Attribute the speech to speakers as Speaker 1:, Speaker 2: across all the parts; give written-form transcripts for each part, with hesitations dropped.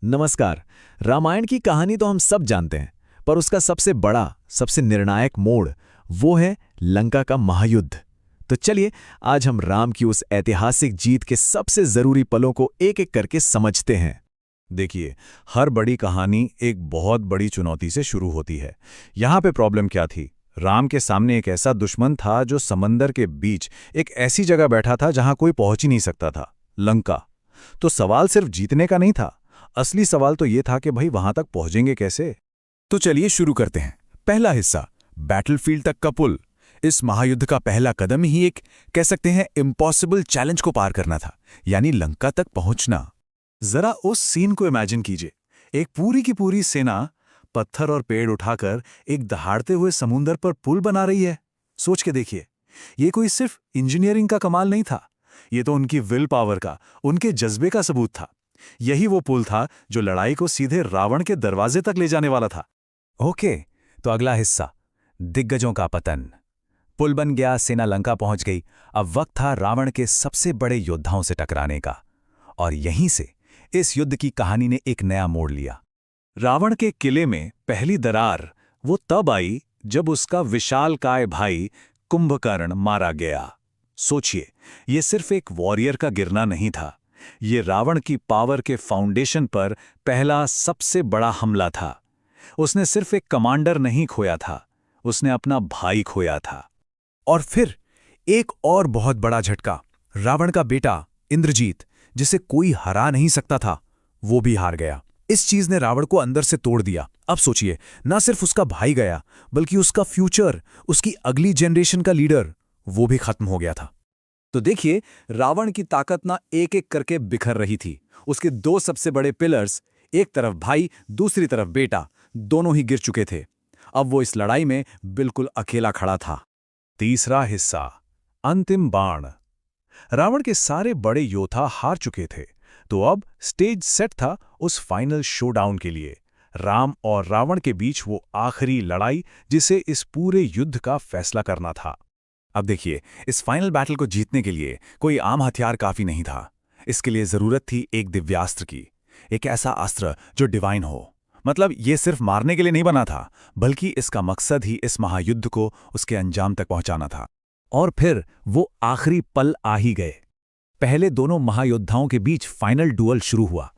Speaker 1: नमस्कार। रामायण की कहानी तो हम सब जानते हैं, पर उसका सबसे बड़ा, सबसे निर्णायक मोड़ वो है लंका का महायुद्ध। तो चलिए, आज हम राम की उस ऐतिहासिक जीत के सबसे जरूरी पलों को एक-एक करके समझते हैं।
Speaker 2: देखिए, हर बड़ी कहानी एक बहुत बड़ी चुनौती से शुरू होती है। यहाँ पे प्रॉब्लम क्या थी? राम के सामने एक ऐसा दुश्मन था जो समंदर के बीच एक ऐसी जगह बैठा था जहां कोई पहुंच ही नहीं सकता था, लंका। तो सवाल सिर्फ जीतने का नहीं था, असली सवाल तो ये था कि भाई वहां तक पहुंचेंगे कैसे। तो चलिए शुरू करते हैं। पहला हिस्सा, बैटलफील्ड तक का पुल। इस महायुद्ध का पहला कदम ही एक, कह सकते हैं, इम्पॉसिबल चैलेंज को पार करना था, यानी लंका तक पहुंचना। जरा उस सीन को इमेजिन कीजिए। एक पूरी की पूरी सेना पत्थर और पेड़ उठाकर एक दहाड़ते हुए समुंदर पर पुल बना रही है। सोच के देखिए, ये कोई सिर्फ इंजीनियरिंग का कमाल नहीं था, ये तो उनकी विल पावर का, उनके जज्बे का सबूत था। यही वो पुल था जो लड़ाई को सीधे रावण के दरवाजे तक ले जाने वाला था। ओके, तो अगला हिस्सा, दिग्गजों का पतन। पुल बन गया, सेना लंका पहुंच गई। अब वक्त था रावण के सबसे बड़े योद्धाओं से टकराने का। और यहीं से इस युद्ध की कहानी ने एक नया मोड़ लिया। रावण के किले में पहली दरार वो तब आई जब उसका विशालकाय भाई कुंभकर्ण मारा गया। सोचिए, ये सिर्फ एक वॉरियर का गिरना नहीं था, ये रावण की पावर के फाउंडेशन पर पहला सबसे बड़ा हमला था। उसने सिर्फ एक कमांडर नहीं खोया था, उसने अपना भाई खोया था। और फिर एक और बहुत बड़ा झटका, रावण का बेटा इंद्रजीत, जिसे कोई हरा नहीं सकता था, वो भी हार गया। इस चीज ने रावण को अंदर से तोड़ दिया। अब सोचिए, ना सिर्फ उसका भाई गया, बल्कि उसका फ्यूचर, उसकी अगली जनरेशन का लीडर, वो भी खत्म हो गया था। तो देखिए, रावण की ताकत ना एक एक करके बिखर रही थी। उसके दो सबसे बड़े पिलर्स, एक तरफ भाई, दूसरी तरफ बेटा, दोनों ही गिर चुके थे। अब वो इस लड़ाई में बिल्कुल अकेला खड़ा था। तीसरा हिस्सा, अंतिम बाण। रावण के सारे बड़े योद्धा हार चुके थे, तो अब स्टेज सेट था उस फाइनल शोडाउन के लिए। राम और रावण के बीच वो आखिरी लड़ाई, जिसे इस पूरे युद्ध का फैसला करना था। अब देखिए, इस फाइनल बैटल को जीतने के लिए कोई आम हथियार काफी नहीं था। इसके लिए जरूरत थी एक दिव्यास्त्र की, एक ऐसा अस्त्र जो डिवाइन हो। मतलब ये सिर्फ मारने के लिए नहीं बना था, बल्कि इसका मकसद ही इस महायुद्ध को उसके अंजाम तक पहुंचाना था। और फिर वो आखिरी पल आ ही गए। पहले दोनों महायोद्धाओं के बीच फाइनल डुअल शुरू हुआ।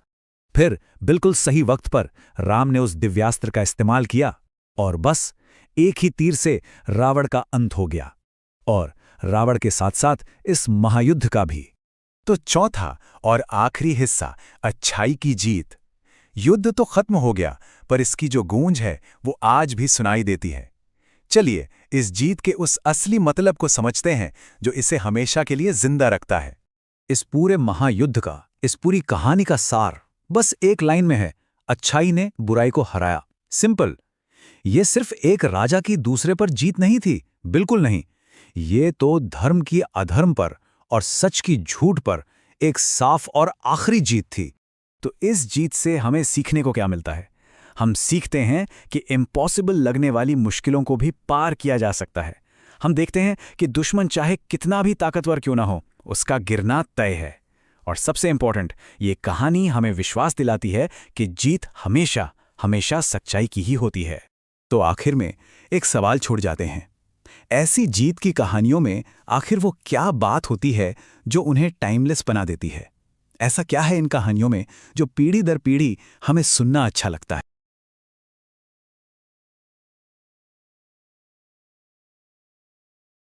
Speaker 2: फिर बिल्कुल सही वक्त पर राम ने उस दिव्यास्त्र का इस्तेमाल किया, और बस एक ही तीर से रावण का अंत हो गया, और रावण के साथ साथ इस महायुद्ध का भी। तो चौथा और आखिरी हिस्सा, अच्छाई की जीत। युद्ध तो खत्म हो गया, पर इसकी जो गूंज है वो आज भी सुनाई देती है। चलिए, इस जीत के उस असली मतलब को समझते हैं जो इसे हमेशा के लिए जिंदा रखता है। इस पूरे महायुद्ध का, इस पूरी कहानी का सार बस एक लाइन में है, अच्छाई ने बुराई को हराया। सिंपल। ये सिर्फ एक राजा की दूसरे पर जीत नहीं थी, बिल्कुल नहीं। ये तो धर्म की अधर्म पर और सच की झूठ पर एक साफ और आखिरी जीत थी। तो इस जीत से हमें सीखने को क्या मिलता है? हम सीखते हैं कि इम्पॉसिबल लगने वाली मुश्किलों को भी पार किया जा सकता है। हम देखते हैं कि दुश्मन चाहे कितना भी ताकतवर क्यों ना हो, उसका गिरना तय है। और सबसे इंपॉर्टेंट, ये कहानी हमें विश्वास दिलाती है कि जीत हमेशा हमेशा सच्चाई की ही होती है। तो आखिर में एक सवाल छोड़ जाते हैं, ऐसी जीत की कहानियों में आखिर वो क्या बात होती है जो उन्हें टाइमलेस बना देती है? ऐसा क्या है इन कहानियों में जो पीढ़ी दर पीढ़ी हमें सुनना अच्छा लगता है?